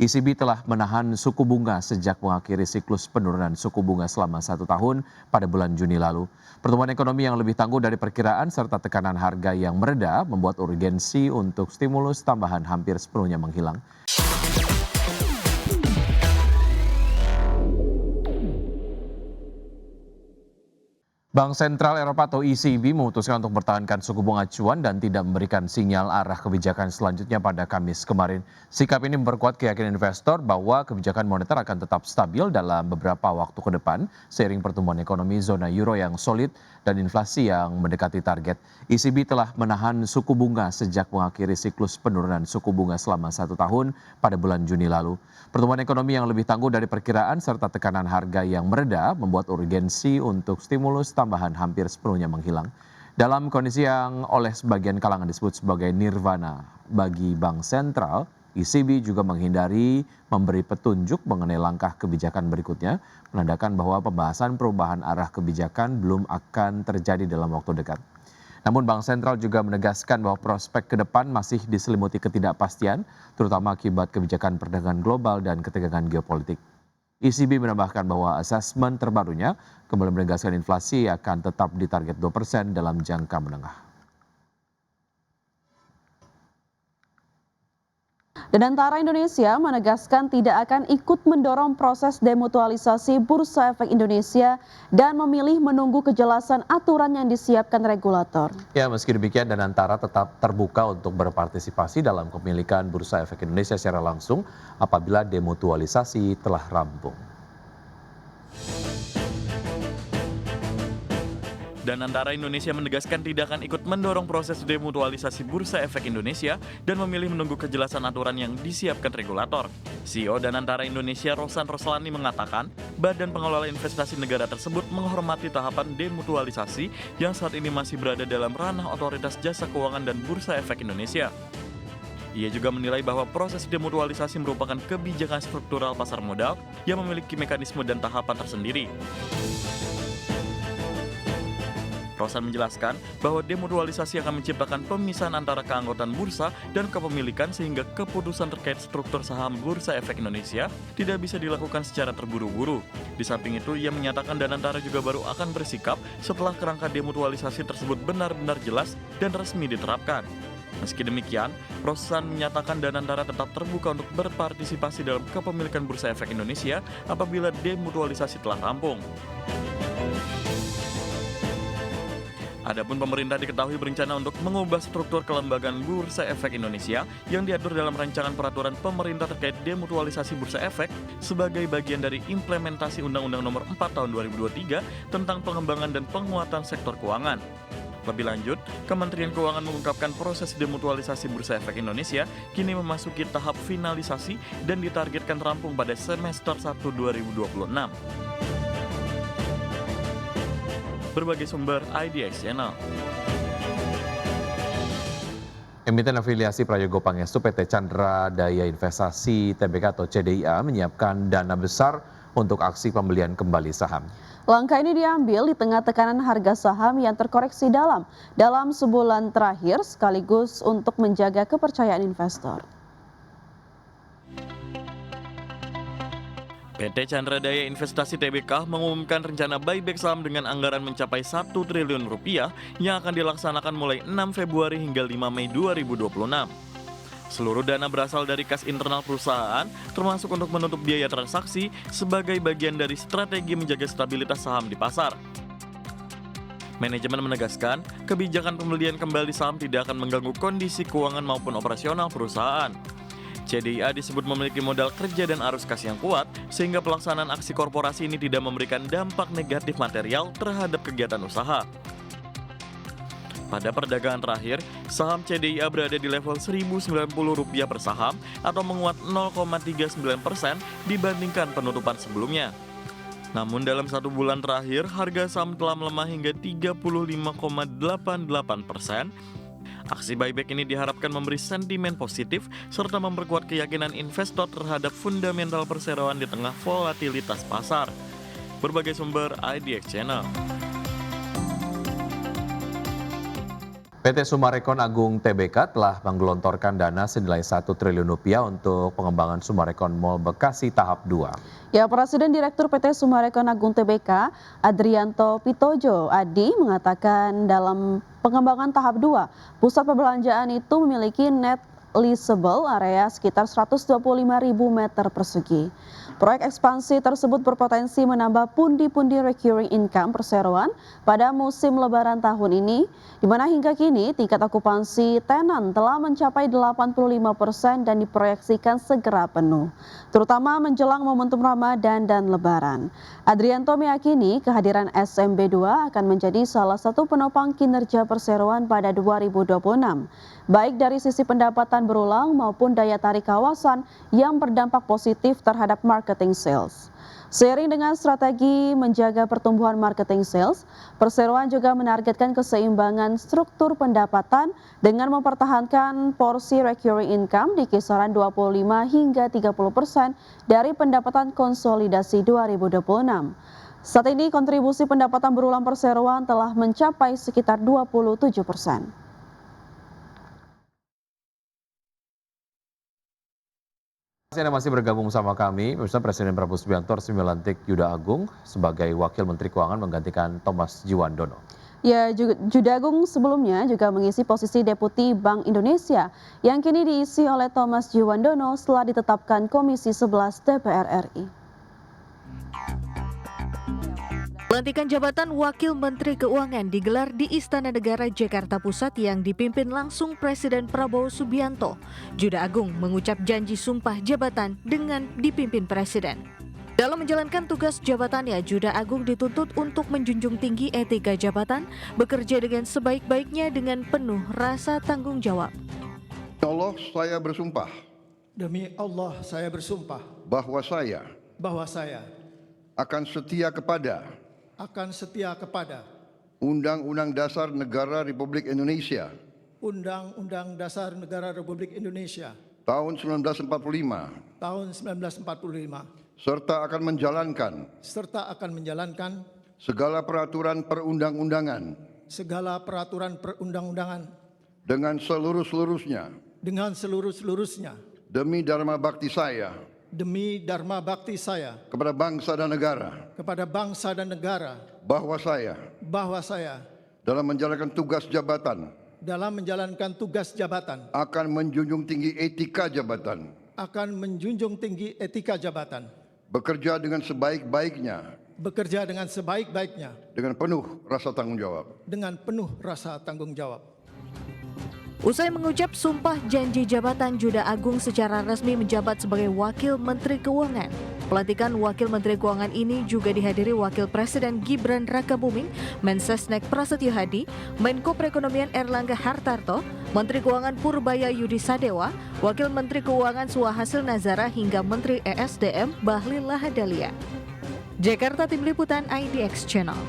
ECB telah menahan suku bunga sejak mengakhiri siklus penurunan suku bunga selama 1 tahun pada bulan Juni lalu. Pertumbuhan ekonomi yang lebih tangguh dari perkiraan serta tekanan harga yang mereda membuat urgensi untuk stimulus tambahan hampir sepenuhnya menghilang. Bank Sentral Eropa atau ECB memutuskan untuk mempertahankan suku bunga acuan dan tidak memberikan sinyal arah kebijakan selanjutnya pada Kamis kemarin. Sikap ini memperkuat keyakinan investor bahwa kebijakan moneter akan tetap stabil dalam beberapa waktu ke depan seiring pertumbuhan ekonomi zona euro yang solid dan inflasi yang mendekati target. ECB telah menahan suku bunga sejak mengakhiri siklus penurunan suku bunga selama 1 tahun pada bulan Juni lalu. Pertumbuhan ekonomi yang lebih tangguh dari perkiraan serta tekanan harga yang mereda membuat urgensi untuk stimulus tambahan hampir sepenuhnya menghilang. Dalam kondisi yang oleh sebagian kalangan disebut sebagai nirvana bagi bank sentral, ECB juga menghindari memberi petunjuk mengenai langkah kebijakan berikutnya, menandakan bahwa pembahasan perubahan arah kebijakan belum akan terjadi dalam waktu dekat. Namun Bank Sentral juga menegaskan bahwa prospek ke depan masih diselimuti ketidakpastian, terutama akibat kebijakan perdagangan global dan ketegangan geopolitik. ECB menambahkan bahwa asesmen terbarunya kembali menegaskan inflasi akan tetap di target 2% dalam jangka menengah. Dan Antara Indonesia menegaskan tidak akan ikut mendorong proses demutualisasi Bursa Efek Indonesia dan memilih menunggu kejelasan aturan yang disiapkan regulator. Ya, meski demikian Dan Antara tetap terbuka untuk berpartisipasi dalam kepemilikan Bursa Efek Indonesia secara langsung apabila demutualisasi telah rampung. Dan Antara Indonesia menegaskan tidak akan ikut mendorong proses demutualisasi Bursa Efek Indonesia dan memilih menunggu kejelasan aturan yang disiapkan regulator. CEO Dan Antara Indonesia Rosan Roslani mengatakan, Badan Pengelola Investasi Negara tersebut menghormati tahapan demutualisasi yang saat ini masih berada dalam ranah Otoritas Jasa Keuangan dan Bursa Efek Indonesia. Ia juga menilai bahwa proses demutualisasi merupakan kebijakan struktural pasar modal yang memiliki mekanisme dan tahapan tersendiri. Rosan menjelaskan bahwa demutualisasi akan menciptakan pemisahan antara keanggotaan bursa dan kepemilikan sehingga keputusan terkait struktur saham Bursa Efek Indonesia tidak bisa dilakukan secara terburu-buru. Di samping itu, ia menyatakan Dan Antara juga baru akan bersikap setelah kerangka demutualisasi tersebut benar-benar jelas dan resmi diterapkan. Meski demikian, Rosan menyatakan Dan Antara tetap terbuka untuk berpartisipasi dalam kepemilikan Bursa Efek Indonesia apabila demutualisasi telah rampung. Adapun pemerintah diketahui berencana untuk mengubah struktur kelembagaan Bursa Efek Indonesia yang diatur dalam rancangan peraturan pemerintah terkait demutualisasi Bursa Efek sebagai bagian dari implementasi Undang-Undang Nomor 4 Tahun 2023 tentang pengembangan dan penguatan sektor keuangan. Lebih lanjut, Kementerian Keuangan mengungkapkan proses demutualisasi Bursa Efek Indonesia kini memasuki tahap finalisasi dan ditargetkan rampung pada semester 1 2026. Berbagai sumber IDX Channel. Emiten afiliasi Prayogo Pangestu PT Chandra Daya Investasi Tbk atau CDIA menyiapkan dana besar untuk aksi pembelian kembali saham. Langkah ini diambil di tengah tekanan harga saham yang terkoreksi dalam sebulan terakhir sekaligus untuk menjaga kepercayaan investor. PT Chandra Daya Investasi Tbk mengumumkan rencana buyback saham dengan anggaran mencapai 1 triliun rupiah yang akan dilaksanakan mulai 6 Februari hingga 5 Mei 2026. Seluruh dana berasal dari kas internal perusahaan, termasuk untuk menutup biaya transaksi sebagai bagian dari strategi menjaga stabilitas saham di pasar. Manajemen menegaskan, kebijakan pembelian kembali saham tidak akan mengganggu kondisi keuangan maupun operasional perusahaan. CDIA disebut memiliki modal kerja dan arus kas yang kuat, sehingga pelaksanaan aksi korporasi ini tidak memberikan dampak negatif material terhadap kegiatan usaha. Pada perdagangan terakhir, saham CDIA berada di level Rp1.090 per saham atau menguat 0,39% dibandingkan penutupan sebelumnya. Namun dalam 1 bulan terakhir, harga saham telah melemah hingga 35,88%. Aksi buyback ini diharapkan memberi sentimen positif serta memperkuat keyakinan investor terhadap fundamental perseroan di tengah volatilitas pasar. Berbagai sumber IDX Channel. PT Summarecon Agung Tbk telah menggelontorkan dana senilai 1 triliun rupiah untuk pengembangan Summarecon Mall Bekasi tahap 2. Ya, Presiden Direktur PT Summarecon Agung Tbk, Adrianto Pitojo Adi mengatakan dalam pengembangan tahap 2, pusat perbelanjaan itu memiliki net leasable area sekitar 125.000 meter persegi. Proyek ekspansi tersebut berpotensi menambah pundi-pundi recurring income perseroan pada musim lebaran tahun ini, di mana hingga kini tingkat okupansi tenan telah mencapai 85% dan diproyeksikan segera penuh, terutama menjelang momentum Ramadan dan Lebaran. Adrianto meyakini kehadiran SMB2 akan menjadi salah satu penopang kinerja perseroan pada 2026, baik dari sisi pendapatan berulang maupun daya tarik kawasan yang berdampak positif terhadap marketing sales. Seiring dengan strategi menjaga pertumbuhan marketing sales, perseroan juga menargetkan keseimbangan struktur pendapatan dengan mempertahankan porsi recurring income di kisaran 25 hingga 30% dari pendapatan konsolidasi 2026. Saat ini kontribusi pendapatan berulang perseroan telah mencapai sekitar 27%. Anda masih bergabung sama kami, pemirsa. Presiden Prabowo Subianto resmi melantik Juda Agung sebagai Wakil Menteri Keuangan menggantikan Thomas Djiwandono. Ya, Juda Agung sebelumnya juga mengisi posisi Deputi Bank Indonesia yang kini diisi oleh Thomas Djiwandono setelah ditetapkan Komisi 11 DPR RI. Pelantikan jabatan Wakil Menteri Keuangan digelar di Istana Negara Jakarta Pusat yang dipimpin langsung Presiden Prabowo Subianto. Juda Agung mengucap janji sumpah jabatan dengan dipimpin Presiden. Dalam menjalankan tugas jabatannya, Juda Agung dituntut untuk menjunjung tinggi etika jabatan, bekerja dengan sebaik-baiknya dengan penuh rasa tanggung jawab. Allah, saya bersumpah. Demi Allah, saya bersumpah Bahwa saya akan setia kepada Undang-Undang Dasar Negara Republik Indonesia Undang-Undang Dasar Negara Republik Indonesia tahun 1945 tahun 1945 serta akan menjalankan segala peraturan perundang-undangan dengan seluruh-seluruhnya demi dharma bakti saya kepada bangsa dan negara, bahwa saya dalam menjalankan tugas jabatan akan menjunjung tinggi etika jabatan, bekerja dengan sebaik-baiknya dengan penuh rasa tanggung jawab. Usai mengucap sumpah janji jabatan, Juda Agung secara resmi menjabat sebagai Wakil Menteri Keuangan. Pelantikan Wakil Menteri Keuangan ini juga dihadiri Wakil Presiden Gibran Rakabuming, Mensesnek Prasetyo Hadi, Menko Perekonomian Erlangga Hartarto, Menteri Keuangan Purbaya Yudi Sadewa, Wakil Menteri Keuangan Suhasil Nazara hingga Menteri ESDM Bahlil Lahadalia. Jakarta, Tim Liputan IDX Channel.